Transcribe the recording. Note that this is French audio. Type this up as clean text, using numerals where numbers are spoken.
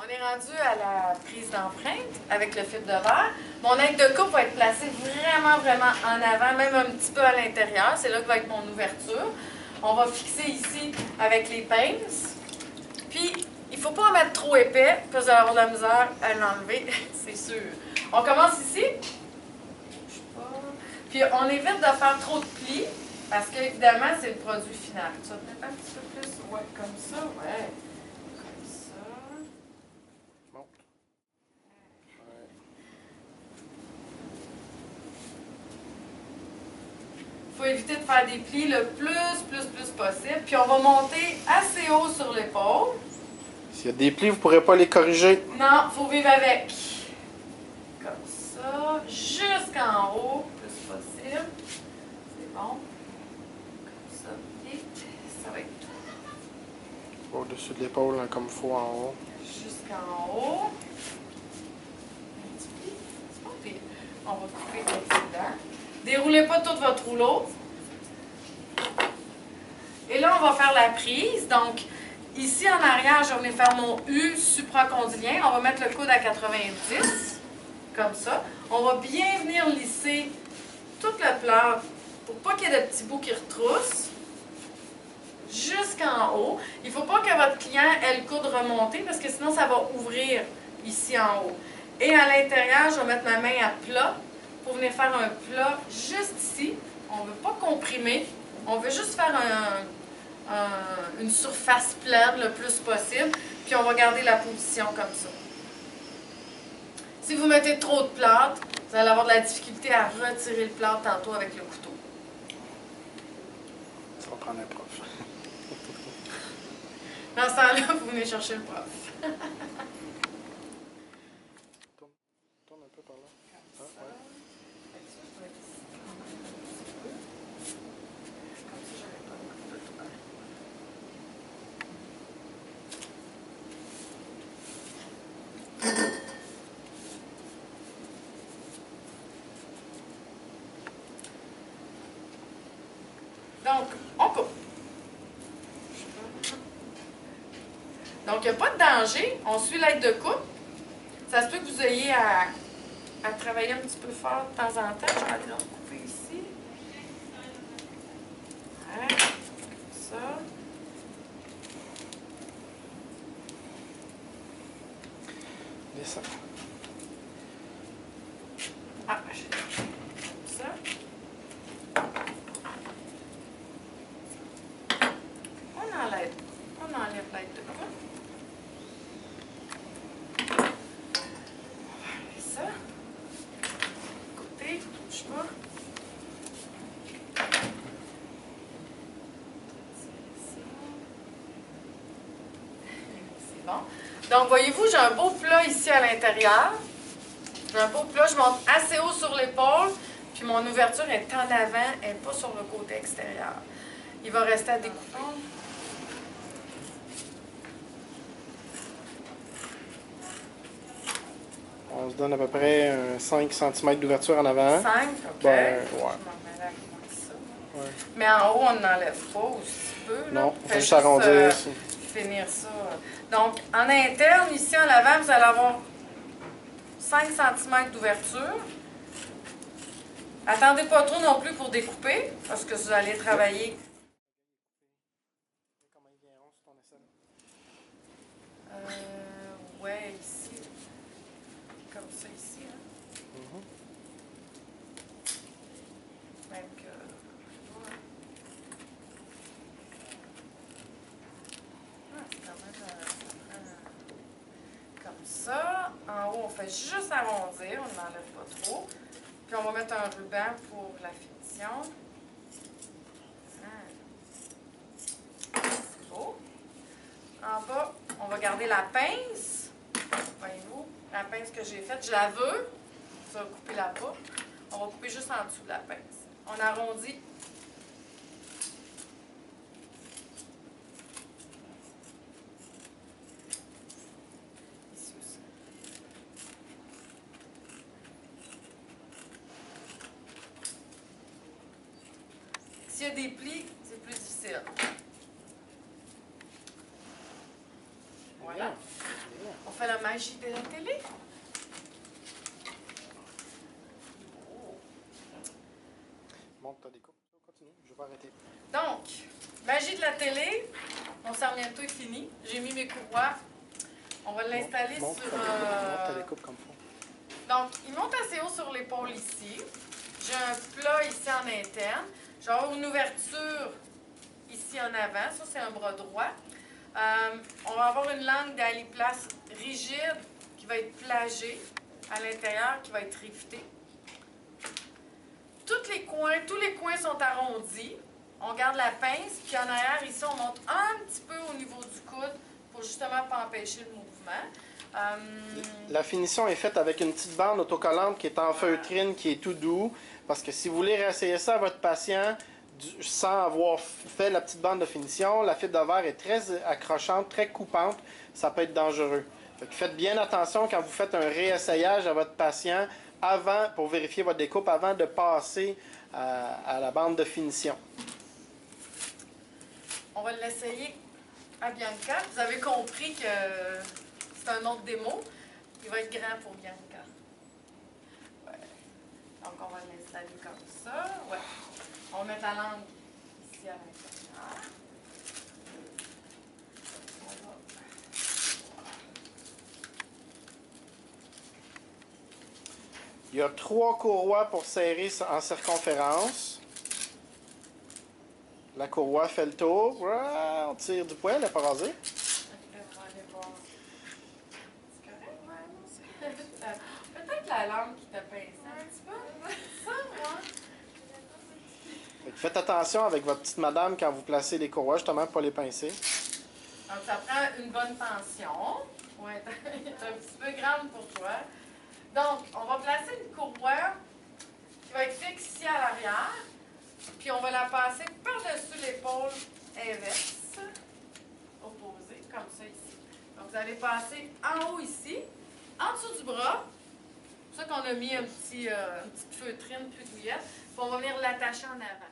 On est rendu à la prise d'empreinte avec le fil de verre. Mon aide de coupe va être placée vraiment en avant, même un petit peu à l'intérieur. C'est là que va être mon ouverture. On va fixer ici avec les pinces. Puis, il ne faut pas en mettre trop épais, parce que vous allez avoir de la misère à l'enlever, c'est sûr. On commence ici. Puis, on évite de faire trop de plis, parce qu'évidemment, c'est le produit final. Tu vas peut-être un petit peu plus, ouais, comme ça, ouais. Comme ça. Bon. Il faut éviter de faire des plis le plus possible. Puis, on va monter assez haut sur l'épaule. S'il y a des plis, vous ne pourrez pas les corriger. Non, il faut vivre avec. Comme ça, jusqu'en haut, le plus possible. C'est bon. Comme ça. Et ça va être tout. Au-dessus de l'épaule, hein, comme il faut en haut. Jusqu'en haut. Un petit pli. C'est pas pire. On va couper l'excédent. Déroulez pas tout votre rouleau. Et là, on va faire la prise. Donc, ici en arrière, je vais venir faire mon U supracondylien. On va mettre le coude à 90, comme ça. On va bien venir lisser tout le plâtre pour pas qu'il y ait de petits bouts qui retroussent. Jusqu'en haut. Il ne faut pas que votre client ait le coude remonté parce que sinon, ça va ouvrir ici en haut. Et à l'intérieur, je vais mettre ma main à plat pour venir faire un plat juste ici. On ne veut pas comprimer. On veut juste faire une surface pleine le plus possible. Puis on va garder la position comme ça. Si vous mettez trop de plâtre, vous allez avoir de la difficulté à retirer le plâtre tantôt avec le couteau. Ça va prendre un prof. Dans ce temps-là, vous venez chercher le prof. Tourne un peu par là. Comme ça. Fait que ça, je dois être ici. Comme ça, j'aurais pas beaucoup de temps. Donc, on coupe. Donc, il n'y a pas de danger. On suit l'aide de coupe. Ça se peut que vous ayez à travailler un petit peu fort de temps en temps. Je vais aller couper ici. Ouais, comme ça. Descends. Ah, comme ça. On enlève l'aide de coupe. Ça. Côté, touche pas. C'est bon. Donc, voyez-vous, j'ai un beau plat ici à l'intérieur. J'ai un beau plat, je monte assez haut sur l'épaule, puis mon ouverture est en avant, elle n'est pas sur le côté extérieur. Il va rester à découper. On se donne à peu près 5 cm d'ouverture en avant. 5, ok. Ben, ouais. Je m'en mets avec moi ça. Ouais. Mais en haut, on n'enlève pas aussi peu. Là. Non, on Fait fait juste arrondir. Finir ça. Donc, en interne, ici en avant, vous allez avoir 5 cm d'ouverture. Attendez pas trop non plus pour découper, parce que vous allez travailler. Ouais, ici. Comme ça, ici. Hein. Même que. Ouais. Ah, c'est quand même. Comme ça. En haut, on fait juste arrondir, on n'enlève pas trop. Puis on va mettre un ruban pour la finition. C'est beau. En bas, on va garder la pince. Voyez-vous, la pince que j'ai faite, je la veux. Ça va couper la bas. On va couper juste en dessous de la pince. On arrondit. Ici aussi. S'il y a des plis, c'est plus difficile. Voilà. On fait la magie de la télé. Monte ta découpe. Continue, je vais pas arrêter. Donc, magie de la télé. Mon Sarmiento est fini. J'ai mis mes courroies. On va l'installer sur... Monte ta découpe comme ça. Donc, il monte assez haut sur l'épaule ici. J'ai un plat ici en interne. Je vais avoir une ouverture ici en avant. Ça, c'est un bras droit. On va avoir une langue d'aliplace rigide qui va être plagée à l'intérieur, qui va être rivetée. Tous les coins sont arrondis. On garde la pince, puis en arrière, ici, on monte un petit peu au niveau du coude pour justement pas empêcher le mouvement. La finition est faite avec une petite bande autocollante qui est en feutrine, qui est tout doux. Parce que si vous voulez réessayer ça à votre patient sans avoir fait la petite bande de finition, la fibre de verre est très accrochante, très coupante. Ça peut être dangereux. Fait que faites bien attention quand vous faites un réessayage à votre patient avant, pour vérifier votre découpe, avant de passer à la bande de finition. On va l'essayer à Bianca. Vous avez compris que c'est un autre démo. Il va être grand pour Bianca. Ouais. Donc, on va l'installer comme ça. Ouais. On met la langue ici à l'intérieur. Il y a 3 courroies pour serrer en circonférence. La courroie fait le tour. On tire du poil, elle n'est pas rasée. On va aller voir. C'est correct, ouais. Peut-être la langue qui t'a pincé un petit peu. Ça, moi. Faites attention avec votre petite madame quand vous placez les courroies, justement, pour pas les pincer. Donc, ça prend une bonne tension. Ouais, elle est un petit peu grande pour toi. Donc, on va placer une courroie qui va être fixe ici à l'arrière. Puis, on va la passer par-dessus l'épaule inverse, opposée, comme ça ici. Donc, vous allez passer en haut ici, en dessous du bras. C'est pour ça qu'on a mis une petite feutrine, puis douillette. Puis, on va venir l'attacher en avant.